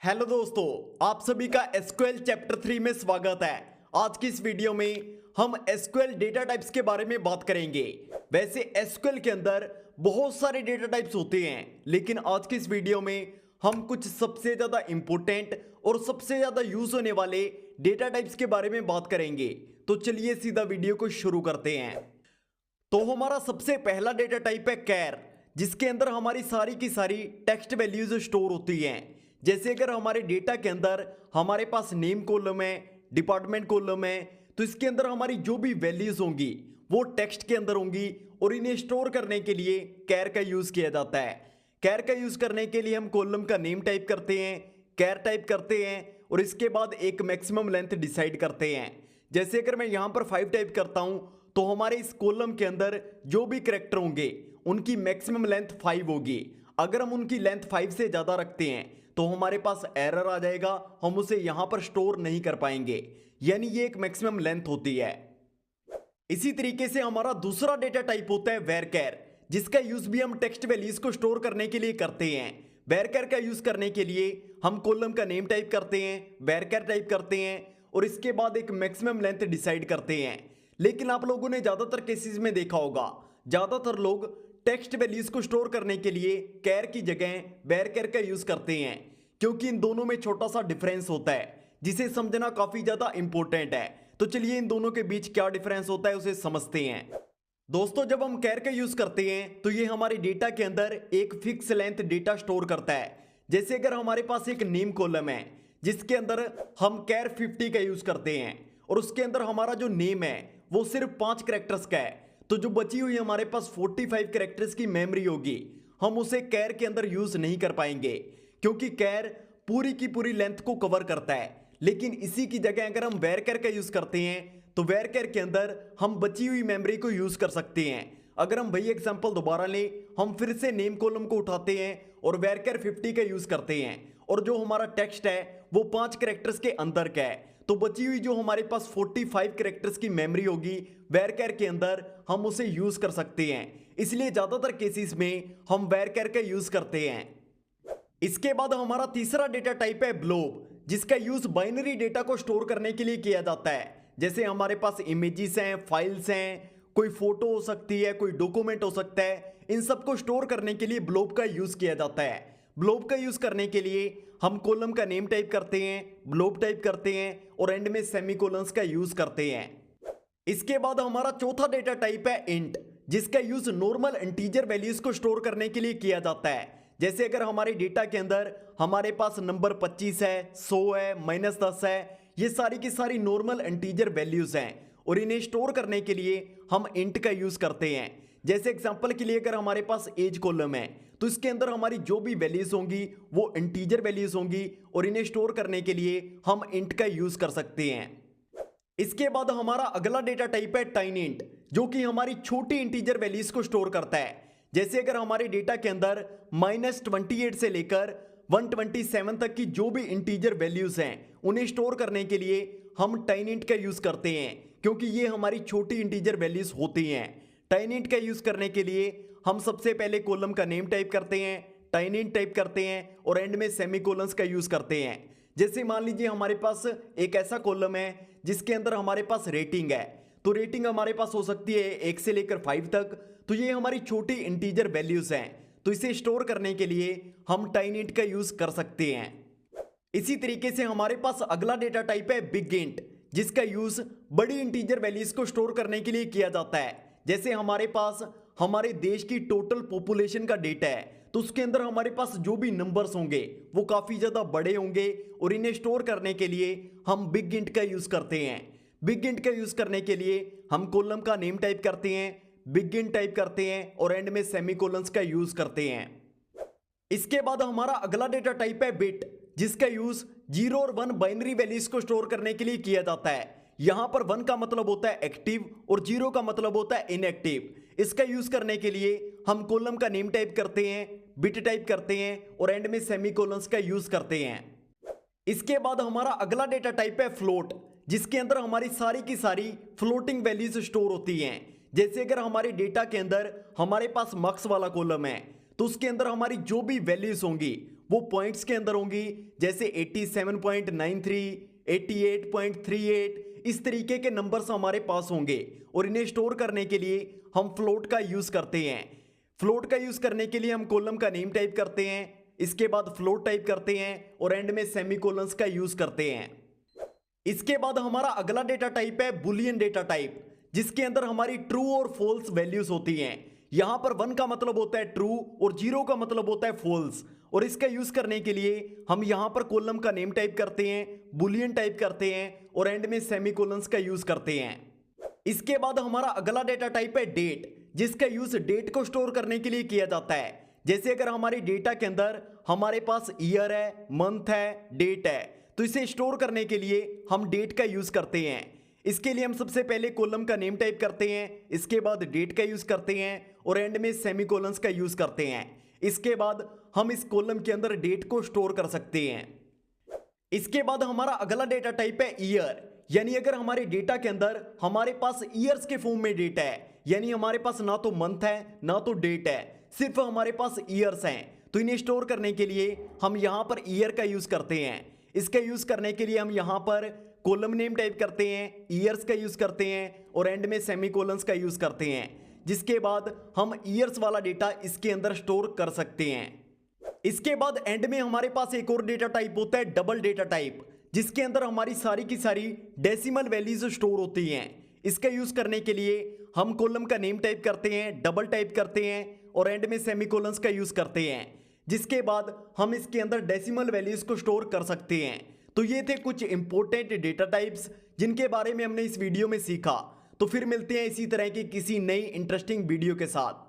Hello दोस्तों, आप सभी का एसक्यूएल चैप्टर 3 में स्वागत है। आज की इस वीडियो में हम एसक्यूएल डेटा टाइप्स के बारे में बात करेंगे। वैसे एसक्यूएल के अंदर बहुत सारे डेटा टाइप्स होते हैं, लेकिन आज की इस वीडियो में हम कुछ सबसे ज्यादा इंपॉर्टेंट और सबसे ज्यादा यूज होने वाले डेटा टाइप्स के बारे में बात करेंगे। तो चलिए सीधा वीडियो को शुरू करते हैं। तो हमारा सबसे पहला डेटा टाइप है कैर, जिसके अंदर हमारी सारी की सारी टेक्स्ट वैल्यूज स्टोर होती हैं। जैसे अगर हमारे डेटा के अंदर हमारे पास नेम कॉलम है, डिपार्टमेंट कॉलम है, तो इसके अंदर हमारी जो भी वैल्यूज होंगी वो टेक्स्ट के अंदर होंगी और इन्हें स्टोर करने के लिए कैर का यूज किया जाता है। कैर का यूज करने के लिए हम कॉलम का नेम टाइप करते हैं, कैर टाइप करते हैं और इसके बाद एक मैक्सिमम लेंथ डिसाइड करते हैं। जैसे अगर मैं यहां पर 5 टाइप करता हूं तो हमारे इस कॉलम के अंदर जो भी कैरेक्टर होंगे उनकी मैक्सिमम लेंथ 5 होगी। अगर हम उनकी लेंथ 5 से ज्यादा रखते हैं तो हमारे पास एरर आ जाएगा, हम उसे यहां पर स्टोर नहीं कर पाएंगे, यानी ये एक मैक्सिमम लेंथ होती है। इसी तरीके से हमारा दूसरा डेटा टाइप होता है वेरचर, जिसका यूज भी हम टेक्स्ट वैल्यूज को स्टोर करने के लिए करते हैं। वेरचर का यूज करने के लिए हम कॉलम का नेम टाइप करते हैं, वेरचर टाइप करते हैं और इसके बाद एक मैक्सिमम लेंथ डिसाइड करते हैं। लेकिन आप लोगों ने ज्यादातर केसेस में देखा होगा, ज्यादातर लोग टेक्स्ट वैल्यूज को स्टोर करने के लिए कैर की जगह वेरचर का यूज करते हैं, क्योंकि इन दोनों में छोटा सा डिफरेंस होता है जिसे समझना काफी ज्यादा इंपॉर्टेंट है। तो चलिए इन दोनों के बीच क्या डिफरेंस होता है उसे समझते हैं। दोस्तों, जब हम कैर का यूज करते हैं तो ये हमारे डेटा के अंदर एक फिक्स लेंथ डेटा स्टोर करता है। जैसे अगर हमारे पास एक नेम कॉलम है जिसके अंदर हम कैर 50 का यूज करते हैं और उसके अंदर हमारा जो नेम है वो सिर्फ 5 कैरेक्टर्स का है, तो जो बची हुई हमारे पास 45 कैरेक्टर्स की मेमोरी होगी हम उसे कैर के अंदर यूज नहीं कर पाएंगे, क्योंकि कैर पूरी की पूरी लेंथ को कवर करता है। लेकिन इसी की जगह अगर हम वेरचर का यूज करते हैं तो वेरचर के अंदर हम बची हुई मेमोरी को यूज कर सकते हैं। अगर हम वही एग्जांपल दोबारा लें, हम फिर से नेम कॉलम को उठाते हैं और वेरचर 50 का यूज करते हैं और जो हमारा टेक्स्ट है वो 5 कैरेक्टर्स के अंदर का है, तो बची हुई जो हमारे पास 45 कैरेक्टर्स की मेमोरी होगी वेरचर के अंदर हम उसे यूज कर सकते हैं। इसलिए ज्यादातर केसेस में हम वेरचर का यूज करते हैं। इसके बाद हमारा तीसरा डेटा टाइप है ब्लोब, जिसका यूज बाइनरी डेटा को स्टोर करने के लिए किया जाता है। जैसे हमारे पास इमेजेस हैं, फाइल्स हैं, कोई फोटो हो सकती है, कोई डॉक्यूमेंट हो सकता है, इन सबको स्टोर करने के लिए ब्लोब का यूज किया जाता है। ब्लोब का यूज करने के लिए हम कॉलम का नेम टाइप करते हैं, ब्लोब टाइप करते हैं और एंड में सेमीकोलंस का यूज करते हैं। इसके बाद हमारा चौथा डेटा टाइप है इंट, जिसका यूज नॉर्मल इंटीजर वैल्यूज को स्टोर करने के लिए किया जाता है। जैसे अगर हमारे डेटा के अंदर हमारे पास नंबर 25 है, 100 है, -10 है, ये सारी की सारी नॉर्मल इंटीजर वैल्यूज हैं और इन्हें स्टोर करने के लिए हम इंट का यूज करते हैं। जैसे एग्जांपल के लिए अगर हमारे पास एज कॉलम है तो इसके अंदर हमारी जो भी वैल्यूज होंगी वो इंटीजर वैल्यूज होंगी और इन्हें स्टोर करने के लिए हम इंट का यूज कर सकते हैं। इसके बाद हमारा अगला डेटा टाइप है टाइनइंट, जो कि हमारी छोटी इंटीजर वैल्यूज को स्टोर करता है। जैसे अगर हमारे डेटा के अंदर -28 से लेकर 127 तक की जो भी इंटीजर वैल्यूज हैं उन्हें स्टोर करने के लिए हम टाइनइंट का यूज करते हैं, क्योंकि ये हमारी छोटी इंटीजर वैल्यूज होती हैं। टाइनइंट का यूज करने के लिए हम सबसे पहले कॉलम का नेम टाइप करते हैं, टाइनइंट टाइप करते हैं और एंड में सेमीकोलंस का यूज करते हैं। जैसे मान लीजिए हमारे पास एक ऐसा कॉलम है जिसके अंदर हमारे पास रेटिंग है, तो रेटिंग हमारे पास हो सकती है 1 से लेकर 5 तक, तो ये हमारी छोटी इंटीजर वैल्यूज हैं, तो इसे स्टोर करने के लिए हम टाइनइंट का यूज कर सकते हैं। इसी तरीके से हमारे पास अगला डेटा टाइप है बिग इंट, जिसका यूज बड़ी इंटीजर वैल्यूज को स्टोर करने के लिए किया जाता है। जैसे हमारे पास हमारे देश की टोटल पॉपुलेशन का डेटा है, तो उसके अंदर हमारे पास जो भी नंबर्स होंगे वो काफी ज्यादा बड़े होंगे और इन्हें स्टोर करने के लिए हम बिग इंट का यूज करते हैं। बिग इंट का यूज करने के लिए हम कॉलम का नेम टाइप करते हैं, बिग इंट टाइप करते हैं और एंड में सेमीकोलंस का यूज करते हैं। इसके बाद हमारा अगला डेटा टाइप है बिट, जिसका यूज 0 और 1 बाइनरी वैल्यूज को स्टोर करने के लिए किया जाता है। यहां पर 1 का मतलब होता है एक्टिव और 0 का मतलब होता है इनएक्टिव। इसका यूज करने के लिए हम कॉलम का नेम टाइप करते हैं, बिट टाइप करते हैं और एंड में सेमीकोलंस का यूज करते हैं। इसके बाद हमारा अगला डेटा टाइप है फ्लोट, जिसके अंदर हमारी सारी की सारी फ्लोटिंग वैल्यूज स्टोर होती हैं। जैसे अगर हमारे डेटा के अंदर हमारे पास मार्क्स वाला कॉलम है तो उसके अंदर हमारी जो भी वैल्यूज होंगी वो पॉइंट्स के अंदर होंगी, जैसे 87.93, 88.38, इस तरीके के नंबर्स हमारे पास होंगे। और इन्हें स्टोर करने के लिए हम फ्लोट का यूज करते हैं। फ्लोट का यूज करने के लिए हम कॉलम का नेम टाइप करते हैं, इसके बाद फ्लोट टाइप करते हैं और एंड में सेमीकोलंस का यूज करते हैं। इसके बाद हमारा अगला डेटा टाइप है बुलियन डेटा टाइप, जिसके अंदर हमारी ट्रू और फॉल्स वैल्यूज होती हैं। यहां पर 1 का मतलब होता है ट्रू और 0 का मतलब होता है फॉल्स। और इसका यूज करने के लिए हम यहां पर कॉलम का नेम टाइप करते हैं, बुलियन टाइप करते हैं और एंड में सेमीकोलंस का यूज करते हैं। इसके बाद हमारा अगला डेटा टाइप है डेट, जिसका यूज डेट को स्टोर करने के लिए किया जाता है। जैसे अगर हमारे डेटा के अंदर हमारे पास ईयर है, मंथ है, डेट है, तो इसे स्टोर करने के लिए हम डेट का यूज करते हैं। इसके लिए हम सबसे पहले कॉलम का नेम टाइप करते हैं, इसके बाद डेट का यूज करते हैं और एंड में सेमीकोलंस का यूज करते हैं। इसके बाद हम इस कॉलम के अंदर डेट को स्टोर कर सकते हैं। इसके बाद हमारा अगला डेटा टाइप है ईयर, यानी अगर हमारे डेटा के अंदर हमारे पास ईयर्स के फॉर्म में डेटा है, यानी हमारे पास ना तो मंथ है ना तो डेट है, सिर्फ हमारे पास ईयर्स हैं, तो इन्हें स्टोर करने के लिए हम यहां पर ईयर का यूज करते हैं। इसका यूज करने के लिए हम यहां पर कॉलम नेम टाइप करते हैं, ईयर्स का यूज करते हैं और एंड में सेमीकोलंस का यूज करते हैं, जिसके बाद हम ईयर्स वाला डेटा इसके अंदर स्टोर कर सकते हैं। इसके बाद एंड में हमारे पास एक और डेटा टाइप होता है डबल डेटा टाइप, जिसके अंदर हमारी सारी की सारी डेसिमल वैल्यूज स्टोर होती हैं। इसका यूज करने के लिए हम कॉलम का नेम टाइप करते हैं, डबल टाइप करते हैं और एंड में सेमीकोलंस का यूज करते हैं, जिसके बाद हम इसके अंदर डेसिमल वैल्यूज को स्टोर कर सकते हैं। तो ये थे कुछ इंपॉर्टेंट डेटा टाइप्स जिनके बारे में हमने इस वीडियो में सीखा। तो फिर मिलते हैं इसी तरह की किसी नई इंटरेस्टिंग वीडियो के साथ।